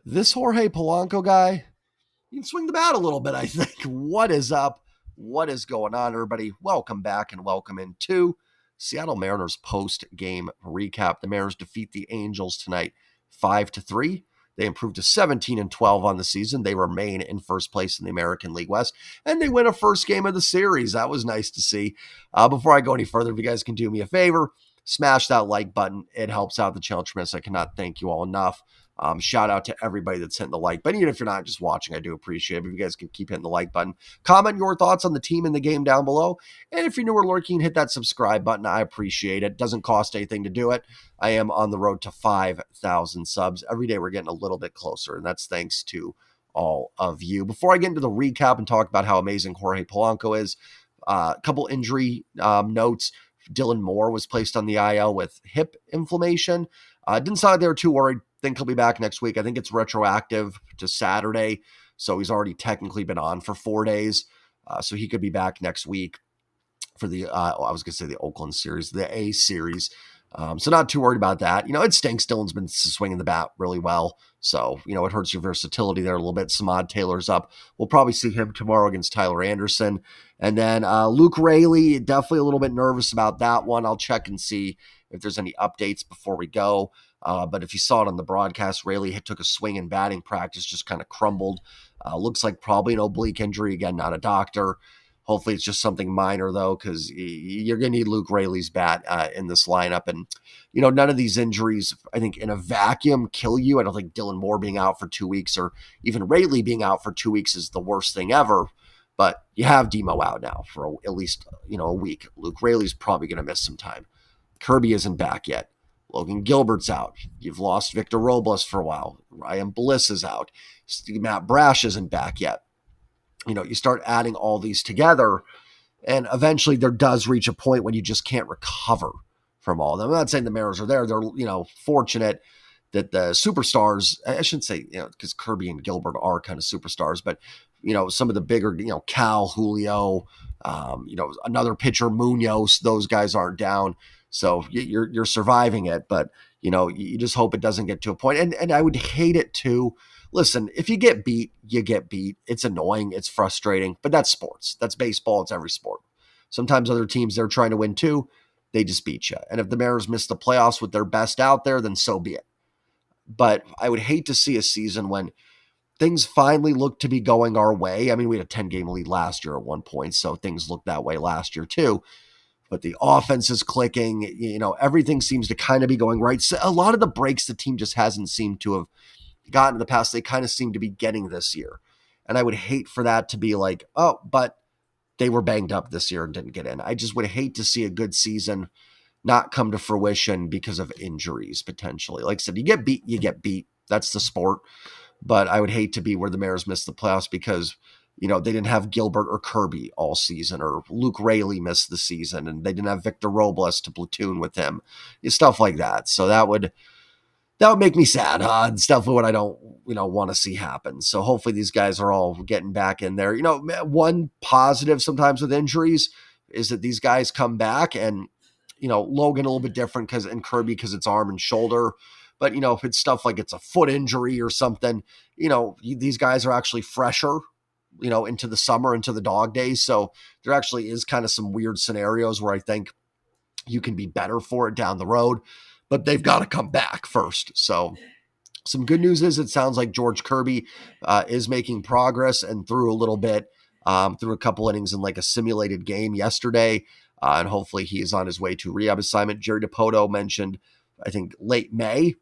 This Jorge Polanco guy, he can swing the bat a little bit, I think. What is up? What is going on, everybody? Welcome back and welcome into Seattle Mariners post-game recap. The Mariners defeat the Angels tonight 5-3. They improved to 17-12 on the season. They remain in first place in the American League West, and they win a first game of the series. That was nice to see. Before I go any further, if you guys can do me a favor, smash that like button. It helps out the channel tremendously. I cannot thank you all enough. Shout out to everybody that's hitting the like button. Even if you're not just watching, I do appreciate it. If you guys can keep hitting the like button, comment your thoughts on the team and the game down below. And if you're new or lurking, hit that subscribe button. I appreciate it. Doesn't cost anything to do it. I am on the road to 5,000 subs. Every day we're getting a little bit closer, and that's thanks to all of you. Before I get into the recap and talk about how amazing Jorge Polanco is, a couple injury notes. Dylan Moore was placed on the IL with hip inflammation. Didn't sound like they were too worried. Think he'll be back next week. I think it's retroactive to Saturday, so he's already technically been on for 4 days. So he could be back next week for the, I was going to say the Oakland series, the A series. So not too worried about that. It stinks. Dylan's been swinging the bat really well. So, it hurts your versatility there a little bit. Samad Taylor's up. We'll probably see him tomorrow against Tyler Anderson. And then Luke Raley, definitely a little bit nervous about that one. I'll check and see if there's any updates before we go. But if you saw it on the broadcast, Raley took a swing in batting practice, just kind of crumbled. Looks like probably an oblique injury. Again, not a doctor. Hopefully it's just something minor, though, because you're going to need Luke Raley's bat in this lineup. And, none of these injuries, I think, in a vacuum kill you. I don't think Dylan Moore being out for 2 weeks or even Raley being out for 2 weeks is the worst thing ever. But you have Demo out now for at least, a week. Luke Raley's probably going to miss some time. Kirby isn't back yet. Logan Gilbert's out. You've lost Victor Robles for a while. Ryan Bliss is out. Matt Brash isn't back yet. You start adding all these together, and eventually there does reach a point when you just can't recover from all of them. I'm not saying the Mariners are there. They're, fortunate that the superstars, I shouldn't say, because Kirby and Gilbert are kind of superstars, but, some of the bigger, Cal, Julio, another pitcher, Munoz, those guys aren't down. So you're surviving it, but, you just hope it doesn't get to a point. And I would hate it too. Listen, if you get beat, you get beat. It's annoying. It's frustrating, but that's sports. That's baseball. It's every sport. Sometimes other teams, they're trying to win too. They just beat you. And if the Mariners miss the playoffs with their best out there, then so be it. But I would hate to see a season when things finally look to be going our way. I mean, we had a 10-game lead last year at one point, so things looked that way last year too. But the offense is clicking. Everything seems to kind of be going right. So a lot of the breaks the team just hasn't seemed to have gotten in the past, they kind of seem to be getting this year. And I would hate for that to be like, oh, but they were banged up this year and didn't get in. I just would hate to see a good season not come to fruition because of injuries, potentially. Like I said, you get beat, you get beat. That's the sport. But I would hate to be where the Mariners missed the playoffs because, they didn't have Gilbert or Kirby all season, or Luke Raley missed the season, and they didn't have Victor Robles to platoon with him. Stuff like that. So that would make me sad. It's definitely what I don't, want to see happen. So hopefully these guys are all getting back in there. One positive sometimes with injuries is that these guys come back and, Logan a little bit different and Kirby because it's arm and shoulder. But, if it's stuff like it's a foot injury or something, these guys are actually fresher, into the summer, into the dog days. So there actually is kind of some weird scenarios where I think you can be better for it down the road. But they've got to come back first. So some good news is it sounds like George Kirby is making progress and threw a little bit, through a couple innings in like a simulated game yesterday. And hopefully he is on his way to rehab assignment. Jerry DiPoto mentioned, I think, late May.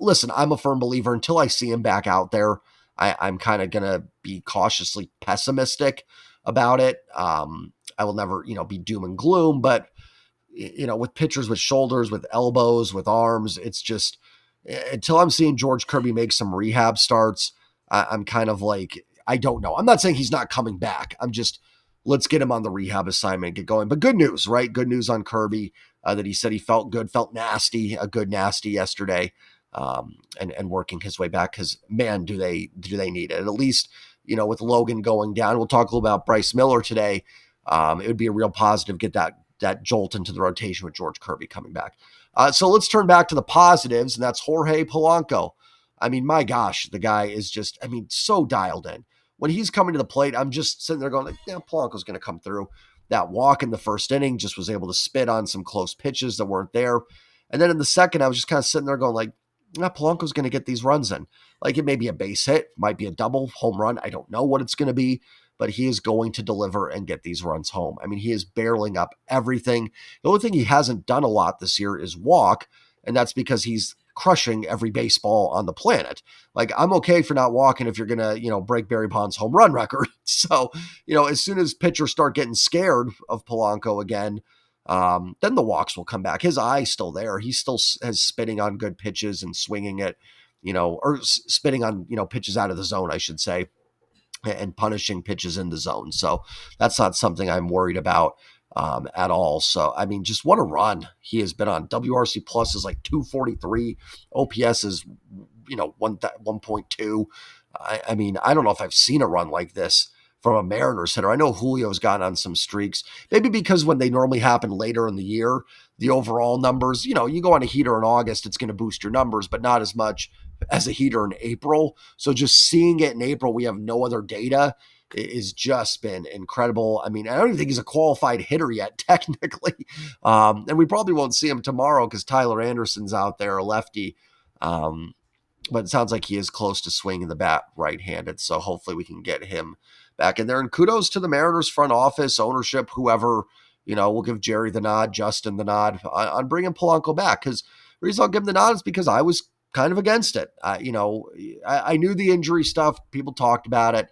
Listen, I'm a firm believer until I see him back out there. I'm kind of going to be cautiously pessimistic about it. I will never, be doom and gloom, but with pitchers with shoulders, with elbows, with arms, it's just until I'm seeing George Kirby make some rehab starts, I'm kind of like, I don't know. I'm not saying he's not coming back. I'm just, let's get him on the rehab assignment and get going. But good news, right? Good news on Kirby that he said he felt good, felt nasty, a good nasty yesterday, and working his way back because, man, do they need it. And at least, with Logan going down, we'll talk a little about Bryce Miller today. It would be a real positive, get that jolt into the rotation with George Kirby coming back. So let's turn back to the positives, and that's Jorge Polanco. I mean, my gosh, the guy is just, I mean, so dialed in. When he's coming to the plate, I'm just sitting there going, like, yeah, Polanco's going to come through. That walk in the first inning just was able to spit on some close pitches that weren't there. And then in the second, I was just kind of sitting there going, like, yeah, Polanco's going to get these runs in. Like, it may be a base hit, might be a double, home run. I don't know what it's going to be, but he is going to deliver and get these runs home. I mean, he is barreling up everything. The only thing he hasn't done a lot this year is walk, and that's because he's crushing every baseball on the planet. Like, I'm okay for not walking if you're going to, break Barry Bonds' home run record. So, as soon as pitchers start getting scared of Polanco again, then the walks will come back. His eye's still there. He still has spitting on good pitches and swinging it, or spitting on, pitches out of the zone, I should say, and punishing pitches in the zone. So that's not something I'm worried about at all. So, I mean, just what a run he has been on. WRC plus is like 243. OPS is, 1.2. I mean, I don't know if I've seen a run like this from a Mariners hitter. I know Julio's gotten on some streaks, maybe because when they normally happen later in the year, the overall numbers, you go on a heater in August, it's going to boost your numbers, but not as much as a heater in April. So just seeing it in April, we have no other data, is just been incredible. I mean, I don't even think he's a qualified hitter yet, technically. And we probably won't see him tomorrow because Tyler Anderson's out there, a lefty. But it sounds like he is close to swinging the bat right-handed. So hopefully we can get him back in there. And kudos to the Mariners front office, ownership, whoever, we'll give Jerry the nod, Justin the nod on bringing Polanco back. Because the reason I'll give him the nod is because I was kind of against it. I knew the injury stuff. People talked about it.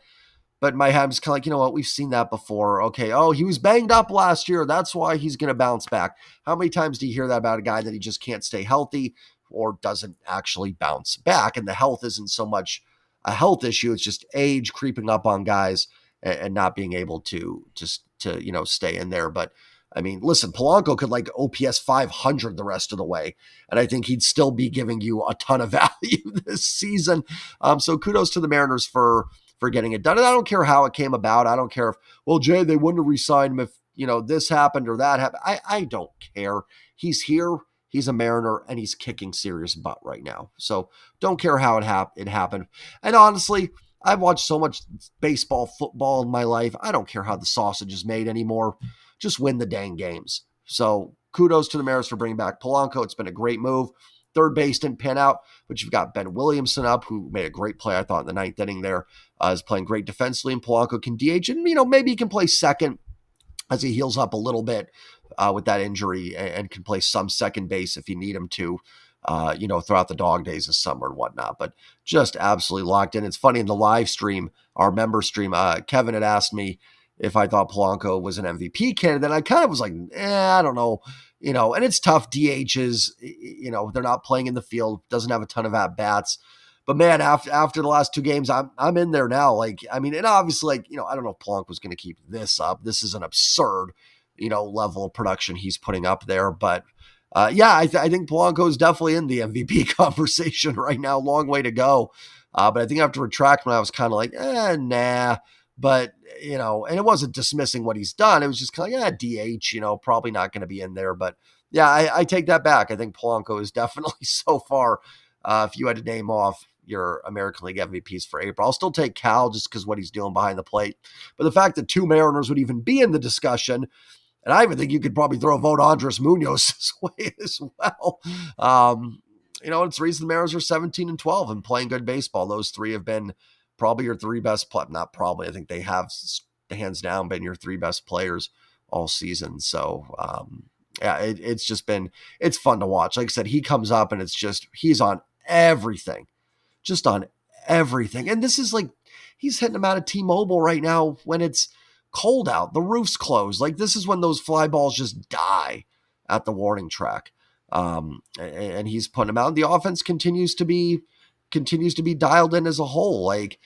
But in my head, I was kind of like, you know what? We've seen that before. Okay. Oh, he was banged up last year. That's why he's going to bounce back. How many times do you hear that about a guy that he just can't stay healthy or doesn't actually bounce back? And the health isn't so much a health issue. It's just age creeping up on guys and not being able to stay in there. But I mean, listen, Polanco could like OPS 500 the rest of the way, and I think he'd still be giving you a ton of value this season. So kudos to the Mariners for getting it done. And I don't care how it came about. I don't care if, well, Jay, they wouldn't have re-signed him if, this happened or that happened. I don't care. He's here. He's a Mariner, and he's kicking serious butt right now. So don't care how it happened. And honestly, I've watched so much baseball, football in my life. I don't care how the sausage is made anymore. Just win the dang games. So kudos to the Mariners for bringing back Polanco. It's been a great move. Third base didn't pan out, but you've got Ben Williamson up, who made a great play, I thought, in the ninth inning there. Is playing great defensively, and Polanco can DH. And, maybe he can play second as he heals up a little bit with that injury and can play some second base if you need him to, throughout the dog days of summer and whatnot. But just absolutely locked in. It's funny, in the live stream, our member stream, Kevin had asked me if I thought Polanco was an MVP candidate. I kind of was like, I don't know. And it's tough. DHs, they're not playing in the field, doesn't have a ton of at-bats. But man, after the last two games, I'm in there now. Like, I mean, and obviously, I don't know if Polanco's going to keep this up. This is an absurd, level of production he's putting up there. But I think Polanco is definitely in the MVP conversation right now. Long way to go. But I think I have to retract when I was kind of like, nah. But, and it wasn't dismissing what he's done. It was just kind of like, DH, probably not going to be in there. But yeah, I take that back. I think Polanco is definitely so far, if you had to name off your American League MVPs for April, I'll still take Cal just because what he's doing behind the plate. But the fact that two Mariners would even be in the discussion, and I even think you could probably throw a vote Andres Munoz's way as well. It's the reason the Mariners are 17-12 and playing good baseball. Those three have been probably your three best not probably. I think they have hands down been your three best players all season. So, it's just been, it's fun to watch. Like I said, he comes up and it's just, he's on everything, just on everything. And this is like, he's hitting them out of T-Mobile right now when it's cold out, the roof's closed. Like, this is when those fly balls just die at the warning track. And he's putting them out. And the offense continues to be dialed in as a whole. Like,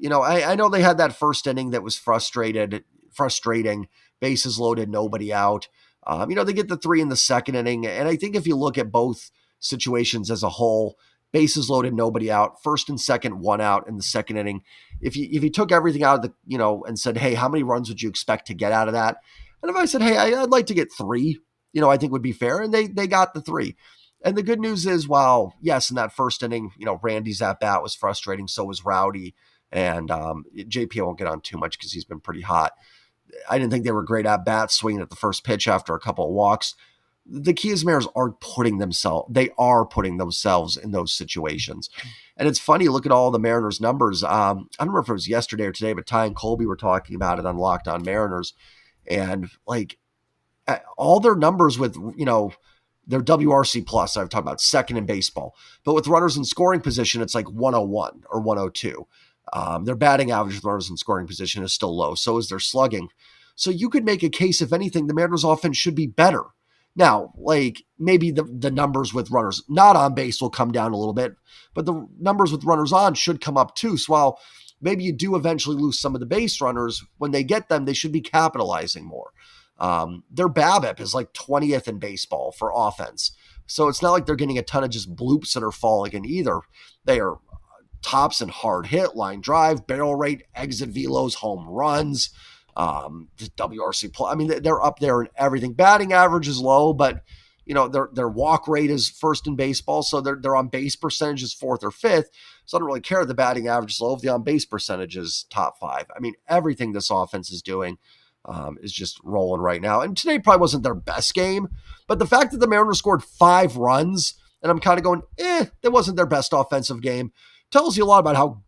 I know they had that first inning that was frustrating, bases loaded, nobody out. They get the 3 in the second inning. And I think if you look at both situations as a whole, bases loaded, nobody out, first and second, 1 out in the second inning. If you took everything out of the, and said, hey, how many runs would you expect to get out of that? And if I said, hey, I'd like to get 3, I think would be fair. And they got the 3. And the good news is, while, yes, in that first inning, Randy's at-bat was frustrating, so was Rowdy. And JP won't get on too much because he's been pretty hot. I didn't think they were great at-bats swinging at the first pitch after a couple of walks. The key is Mariners are putting themselves in those situations. And it's funny, look at all the Mariners numbers. I don't remember if it was yesterday or today, but Ty and Colby were talking about it on Locked On Mariners. And all their numbers with, their WRC plus, I've talked about second in baseball. But with runners in scoring position, it's like 101 or 102. Their batting average with runners in scoring position is still low. So is their slugging. So you could make a case, if anything, the Mariners offense should be better. Now, maybe the numbers with runners not on base will come down a little bit, but the numbers with runners on should come up too. So while maybe you do eventually lose some of the base runners, when they get them, they should be capitalizing more. Their BABIP is like 20th in baseball for offense. So it's not like they're getting a ton of just bloops that are falling in either. They are tops in hard hit, line drive, barrel rate, exit velos, home runs, WRC plus. I mean, they're up there in everything. Batting average is low, but their walk rate is first in baseball, so their on base percentage is fourth or fifth. So I don't really care if the batting average is low if the on base percentage is top five. I mean, everything this offense is doing is just rolling right now. And today probably wasn't their best game, but the fact that the Mariners scored 5 runs, and I'm kind of going, that wasn't their best offensive game, tells you a lot about how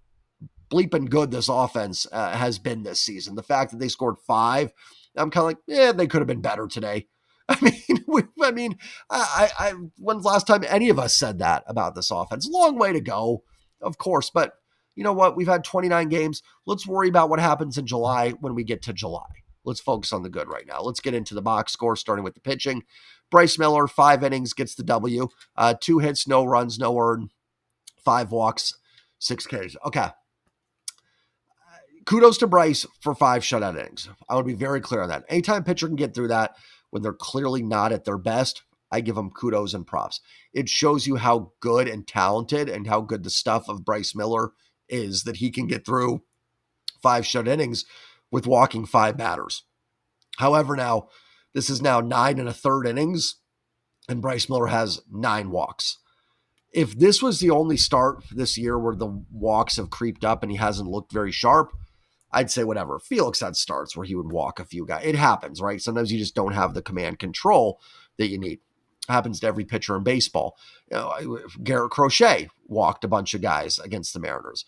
bleeping good this offense has been this season. The fact that they scored 5, I'm kind of like, they could have been better today. I mean, when's the last time any of us said that about this offense? Long way to go, of course, but you know what? We've had 29 games. Let's worry about what happens in July when we get to July. Let's focus on the good right now. Let's get into the box score, starting with the pitching. Bryce Miller, 5 innings, gets the W. 2 hits, no runs, no earned, 5 walks, 6 Ks. Okay. Kudos to Bryce for 5 shutout innings. I want to be very clear on that. Anytime a pitcher can get through that when they're clearly not at their best, I give them kudos and props. It shows you how good and talented and how good the stuff of Bryce Miller is that he can get through 5 shutout innings with walking 5 batters. However, now, this is now 9 1/3 innings, and Bryce Miller has 9 walks. If this was the only start this year where the walks have creeped up and he hasn't looked very sharp, I'd say whatever. Felix had starts where he would walk a few guys. It happens, right? Sometimes you just don't have the command control that you need. It happens to every pitcher in baseball. Garrett Crochet walked a bunch of guys against the Mariners.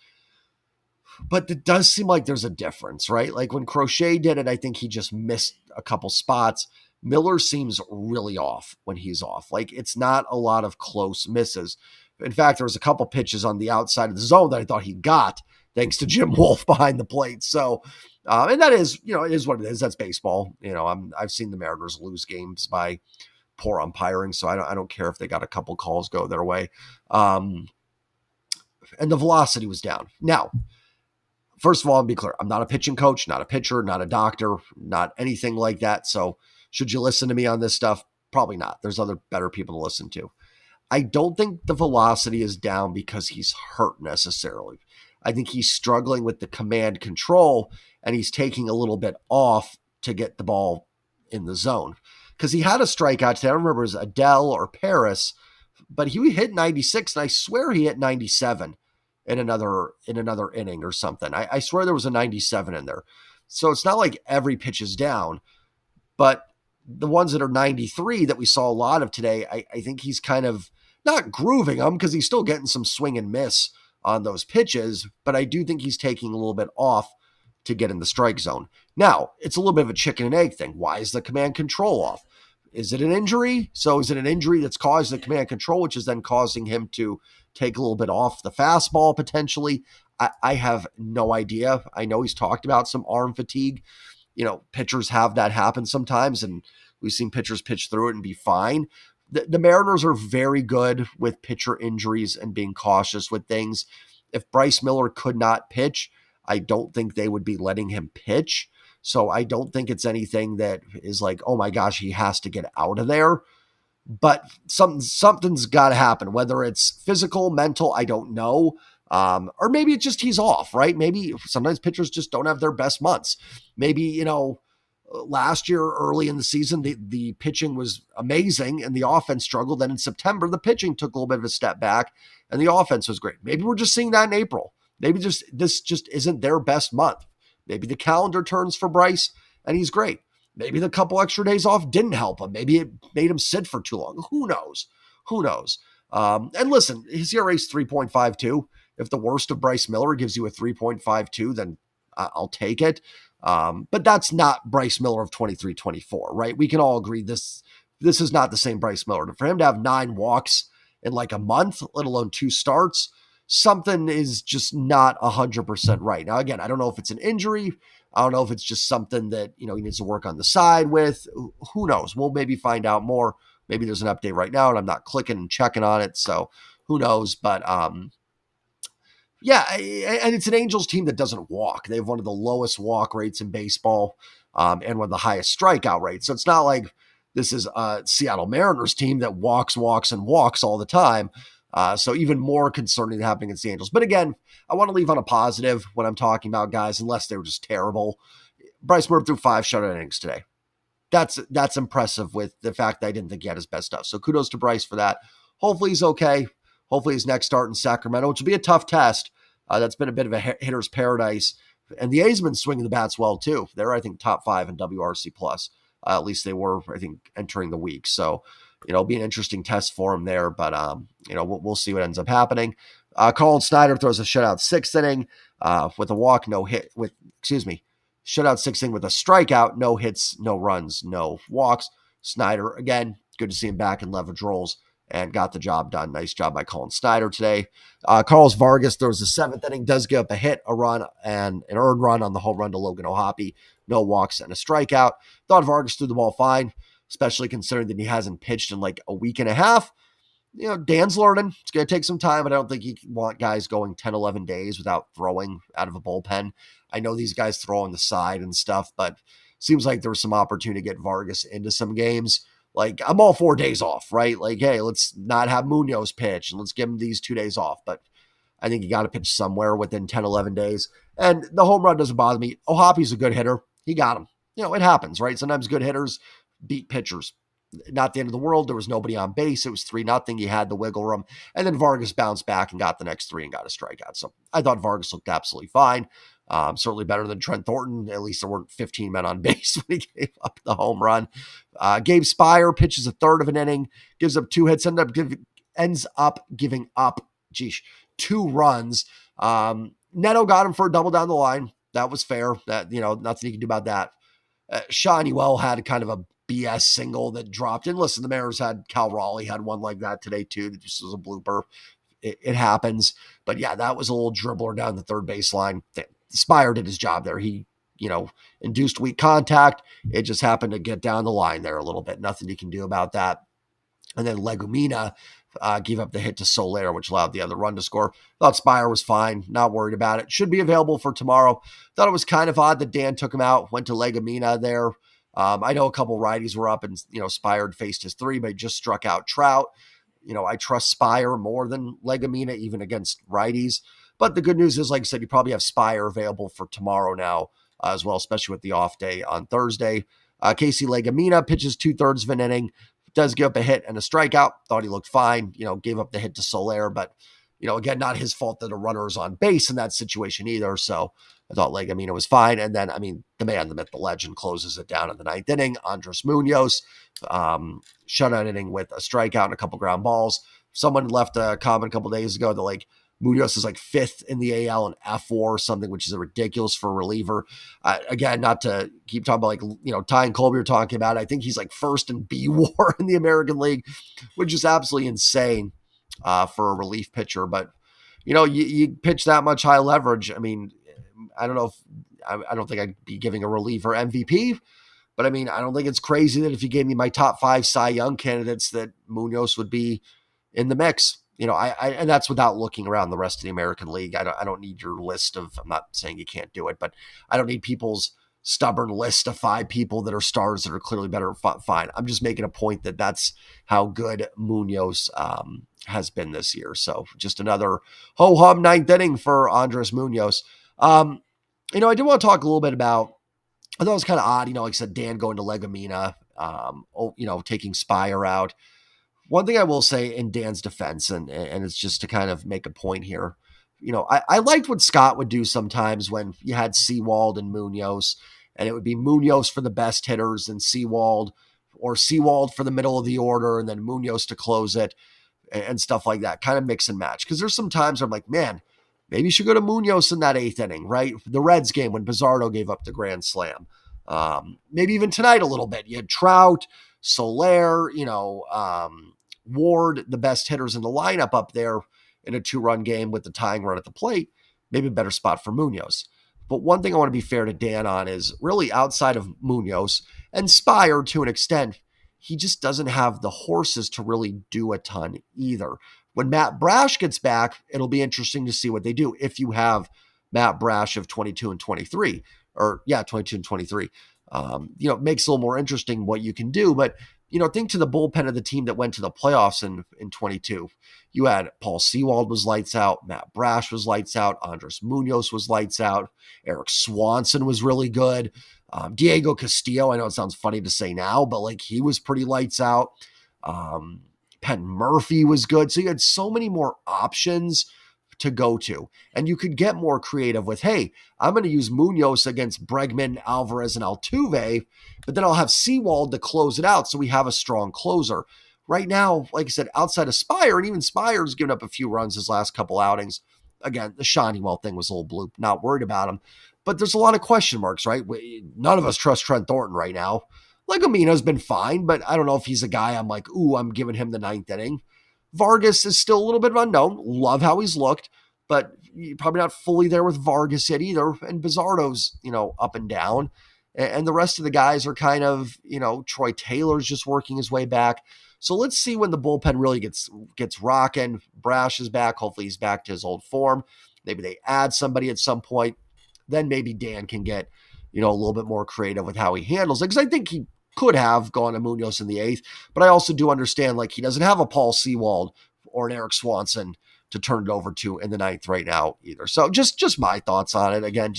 But it does seem like there's a difference, right? Like when Crochet did it, I think he just missed a couple spots. Miller seems really off when he's off. Like it's not a lot of close misses. In fact, there was a couple pitches on the outside of the zone that I thought he got thanks to Jim Wolf behind the plate. So, and that is, it is what it is. That's baseball. I've seen the Mariners lose games by poor umpiring, so I don't care if they got a couple calls go their way. And the velocity was down. Now, first of all, I'll be clear. I'm not a pitching coach, not a pitcher, not a doctor, not anything like that. So should you listen to me on this stuff? Probably not. There's other better people to listen to. I don't think the velocity is down because he's hurt necessarily. I think he's struggling with the command control and he's taking a little bit off to get the ball in the zone. Because he had a strikeout today. I don't remember if it was Adele or Paris, but he hit 96 and I swear he hit 97 in another inning or something. I swear there was a 97 in there. So it's not like every pitch is down, but the ones that are 93 that we saw a lot of today, I think he's kind of not grooving them because he's still getting some swing and miss on those pitches, but I do think he's taking a little bit off to get in the strike zone. Now, it's a little bit of a chicken and egg thing. Why is the command control off? Is it an injury? So is it an injury that's caused the command control, which is then causing him to take a little bit off the fastball potentially? I have no idea. I know he's talked about some arm fatigue. Pitchers have that happen sometimes, and we've seen pitchers pitch through it and be fine. The Mariners are very good with pitcher injuries and being cautious with things. If Bryce Miller could not pitch, I don't think they would be letting him pitch. So I don't think it's anything that is like, oh my gosh, he has to get out of there. But something's got to happen, whether it's physical, mental, I don't know. Or maybe it's just he's off, right? Maybe sometimes pitchers just don't have their best months. Maybe, Last year, early in the season, the pitching was amazing and the offense struggled. Then in September, the pitching took a little bit of a step back and the offense was great. Maybe we're just seeing that in April. Maybe this just isn't their best month. Maybe the calendar turns for Bryce and he's great. Maybe the couple extra days off didn't help him. Maybe it made him sit for too long. Who knows? Who knows? And listen, his ERA is 3.52. If the worst of Bryce Miller gives you a 3.52, then I'll take it. But that's not Bryce Miller of 23-24, right? We can all agree this is not the same Bryce Miller. For him to have 9 walks in like a month, let alone 2 starts, something is just not 100% right. Now, again, I don't know if it's an injury. I don't know if it's just something that, he needs to work on the side with. Who knows? We'll maybe find out more. Maybe there's an update right now and I'm not clicking and checking on it. So who knows? But, yeah, and it's an Angels team that doesn't walk. They have one of the lowest walk rates in baseball and one of the highest strikeout rates. So it's not like this is a Seattle Mariners team that walks all the time. So even more concerning than happening against the Angels. But again, I want to leave on a positive when I'm talking about guys, unless they were just terrible. Bryce Murphy threw 5 shutout innings today. That's impressive with the fact that I didn't think he had his best stuff. So kudos to Bryce for that. Hopefully he's okay. Hopefully his next start in Sacramento, which will be a tough test. That's been a bit of a hitter's paradise. And the A's been swinging the bats well, too. They're, I think, top 5 in WRC+. At least they were, I think, entering the week. So, it'll be an interesting test for him there. But, we'll see what ends up happening. Colin Snyder throws a shutout 6th inning with a walk, no hit. Shutout 6th inning with a strikeout, no hits, no runs, no walks. Snyder, again, good to see him back in leverage roles and got the job done. Nice job by Colin Snyder today. Carlos Vargas throws the 7th inning, does give up a hit, a run, and an earned run on the home run to Logan O'Hoppe. No walks and a strikeout. Thought Vargas threw the ball fine, especially considering that he hasn't pitched in like a week and a half. Dan's learning. It's going to take some time, but I don't think you want guys going 10, 11 days without throwing out of a bullpen. I know these guys throw on the side and stuff, but seems like there was some opportunity to get Vargas into some games. Like, I'm all 4 days off, right? Like, hey, let's not have Munoz pitch and let's give him these 2 days off. But I think you got to pitch somewhere within 10, 11 days. And the home run doesn't bother me. O'Hoppe's a good hitter. He got him. It happens, right? Sometimes good hitters beat pitchers. Not the end of the world. There was nobody on base. It was 3-0. He had the wiggle room. And then Vargas bounced back and got the next 3 and got a strikeout. So I thought Vargas looked absolutely fine. Certainly better than Trent Thornton. At least there weren't 15 men on base when he gave up the home run. Gabe Spire pitches a 1/3 of an inning, gives up 2 hits, ends up giving up 2 runs. Neto got him for a double down the line. That was fair. That, nothing you can do about that. Sean Ewell had kind of a BS single that dropped in. Listen, the Mariners had Cal Raleigh had one like that today too. That just was a blooper. It happens. But yeah, that was a little dribbler down the third baseline. Spire did his job there. He, induced weak contact. It just happened to get down the line there a little bit. Nothing you can do about that. And then Legumina gave up the hit to Soler, which allowed the other run to score. Thought Spire was fine. Not worried about it. Should be available for tomorrow. Thought it was kind of odd that Dan took him out. Went to Legumina there. I know a couple righties were up and, Spire faced his 3, but he just struck out Trout. I trust Spire more than Legumina, even against righties. But the good news is, like I said, you probably have Spire available for tomorrow now as well, especially with the off day on Thursday. Casey Legumina pitches 2/3 of an inning, does give up a hit and a strikeout. Thought he looked fine, gave up the hit to Soler, but, again, not his fault that a runner is on base in that situation either. So I thought Legumina was fine. And then, the man, the myth, the legend closes it down in the 9th inning. Andres Munoz, shutout inning with a strikeout and a couple ground balls. Someone left a comment a couple days ago that Munoz is 5th in the AL in F4 or something, which is ridiculous for a reliever. Again, not to keep talking about Ty and Colby are talking about it. I think he's 1st in B WAR in the American League, which is absolutely insane for a relief pitcher. But, you pitch that much high leverage. I don't know if I don't think I'd be giving a reliever MVP, but I don't think it's crazy that if you gave me my top 5 Cy Young candidates that Munoz would be in the mix. And that's without looking around the rest of the American League. I don't need your list of, I'm not saying you can't do it, but I don't need people's stubborn list of 5 people that are stars that are clearly better. Fine. I'm just making a point that that's how good Munoz has been this year. So just another ho-hum 9th inning for Andres Munoz. I do want to talk a little bit about I thought it was kind of odd, like I said, Dan going to Legumina, taking Spire out. One thing I will say in Dan's defense, and it's just to kind of make a point here, I liked what Scott would do sometimes when you had Seawald and Munoz, and it would be Munoz for the best hitters and Seawald, or Seawald for the middle of the order, and then Munoz to close it, and stuff like that, kind of mix and match. Because there's some times where I'm like, man, maybe you should go to Munoz in that 8th inning, right? The Reds game when Bizzardo gave up the grand slam. Maybe even tonight a little bit. You had Trout, Soler, Ward, the best hitters in the lineup up there in a 2-run game with the tying run at the plate. Maybe a better spot for Munoz. But one thing I want to be fair to Dan on is really outside of Munoz and Spire to an extent, he just doesn't have the horses to really do a ton either. When Matt Brash gets back, it'll be interesting to see what they do if you have Matt Brash of 22 and 23, 22 and 23. It makes it a little more interesting what you can do. But, think to the bullpen of the team that went to the playoffs in 22. You had Paul Sewald was lights out. Matt Brash was lights out. Andres Munoz was lights out. Eric Swanson was really good. Diego Castillo, I know it sounds funny to say now, but he was pretty lights out. Penn Murphy was good. So you had so many more options to go to. And you could get more creative with, hey, I'm going to use Munoz against Bregman, Alvarez, and Altuve, but then I'll have Sewald to close it out so we have a strong closer. Right now, like I said, outside of Spire, and even Spire's given up a few runs his last couple outings. Again, the Shonywell thing was a little bloop. Not worried about him. But there's a lot of question marks, right? None of us trust Trent Thornton right now. Legumina's been fine, but I don't know if he's a guy I'm like, ooh, I'm giving him the 9th inning. Vargas is still a little bit unknown. Love how he's looked, but probably not fully there with Vargas yet either. And Bizzardo's, up and down. And the rest of the guys are kind of, Troy Taylor's just working his way back. So let's see when the bullpen really gets rocking. Brash is back. Hopefully he's back to his old form. Maybe they add somebody at some point. Then maybe Dan can get, a little bit more creative with how he handles it. Because I think he could have gone to Munoz in the 8th. But I also do understand, he doesn't have a Paul Sewald or an Eric Swanson to turn it over to in the 9th right now either. So just my thoughts on it. Again,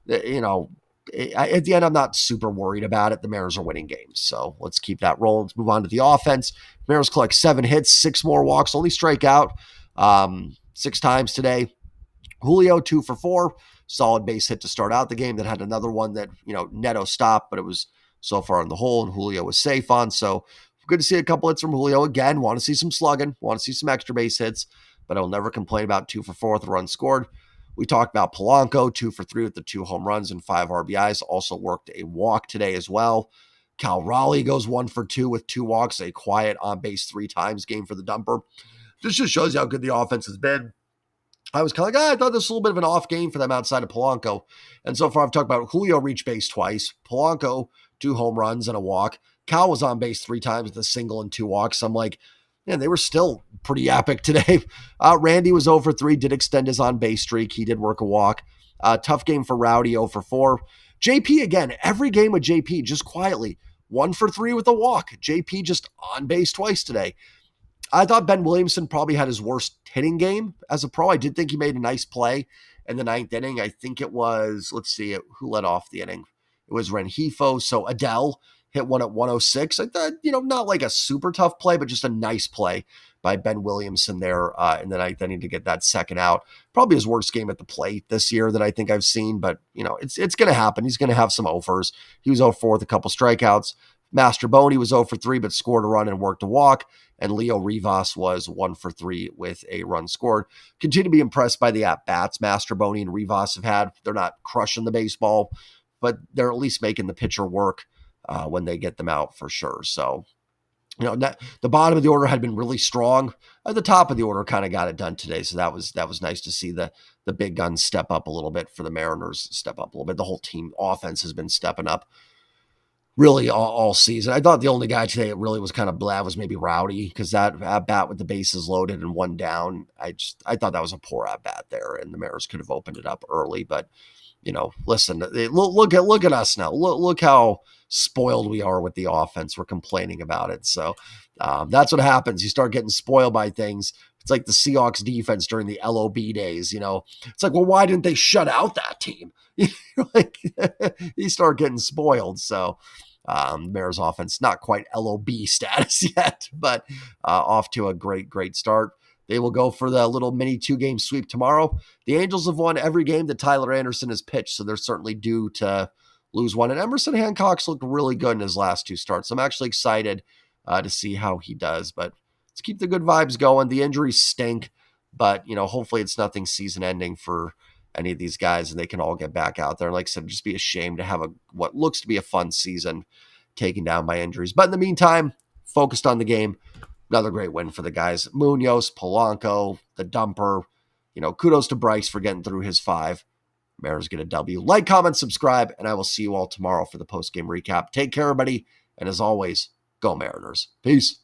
at the end, I'm not super worried about it. The Mariners are winning games. So let's keep that rolling. Let's move on to the offense. Mariners collect 7 hits, 6 more walks, only strike out 6 times today. Julio, 2 for 4. Solid base hit to start out the game. That had another one that, Neto stopped, but it was so far in the hole, and Julio was safe on. So good to see a couple hits from Julio again. Want to see some slugging. Want to see some extra base hits, but I'll never complain about 2 for 4 with a run scored. We talked about Polanco, 2 for 3 with the 2 home runs and 5 RBIs. Also worked a walk today as well. Cal Raleigh goes 1 for 2 with 2 walks, a quiet on base 3 times game for the dumper. This just shows you how good the offense has been. I was kind of like, I thought this was a little bit of an off game for them outside of Polanco. And so far I've talked about Julio reached base twice, Polanco 2 home runs and a walk. Cal was on base 3 times with a single and 2 walks. I'm like, man, they were still pretty epic today. Randy was 0 for 3, did extend his on-base streak. He did work a walk. Tough game for Rowdy, 0 for 4. JP, again, every game with JP, just quietly, 1 for 3 with a walk. JP just on base twice today. I thought Ben Williamson probably had his worst hitting game as a pro. I did think he made a nice play in the 9th inning. I think it was, let's see, who led off the inning? It was Rengifo. So Adele hit one at 106. I thought, not like a super tough play, but just a nice play by Ben Williamson there in the 9th inning to get that second out. Probably his worst game at the plate this year that I think I've seen, but, it's going to happen. He's going to have some offers. He was 0 for 4 with a couple strikeouts. Mastroboni was 0 for 3, but scored a run and worked a walk. And Leo Rivas was 1 for 3 with a run scored. Continue to be impressed by the at-bats Mastroboni and Rivas have had. They're not crushing the baseball, but they're at least making the pitcher work when they get them out for sure. So, the bottom of the order had been really strong. At the top of the order kind of got it done today. So that was nice to see the big guns step up a little bit for the Mariners, step up a little bit. The whole team offense has been stepping up really all season. I thought the only guy today that really was kind of blah was maybe Rowdy, because that at-bat with the bases loaded and 1 down, I thought that was a poor at-bat there, and the Mariners could have opened it up early. But, listen, look at us now. Look how spoiled we are with the offense. We're complaining about it. So that's what happens. You start getting spoiled by things. It's like the Seahawks defense during the LOB days, you know. It's like, well, why didn't they shut out that team? Like, you start getting spoiled. So Bears offense, not quite LOB status yet, but off to a great start. They will go for the little mini 2-game sweep tomorrow. The Angels have won every game that Tyler Anderson has pitched, so they're certainly due to lose one. And Emerson Hancock's looked really good in his last 2 starts. I'm actually excited to see how he does, but let's keep the good vibes going. The injuries stink, but, you know, hopefully it's nothing season ending for any of these guys and they can all get back out there. Like I said, just be ashamed to have what looks to be a fun season taken down by injuries. But in the meantime, focused on the game. Another great win for the guys. Munoz, Polanco, the dumper. You know, kudos to Bryce for getting through his 5. Mariners get a W. Like, comment, subscribe, and I will see you all tomorrow for the post-game recap. Take care, everybody, and as always, go Mariners. Peace.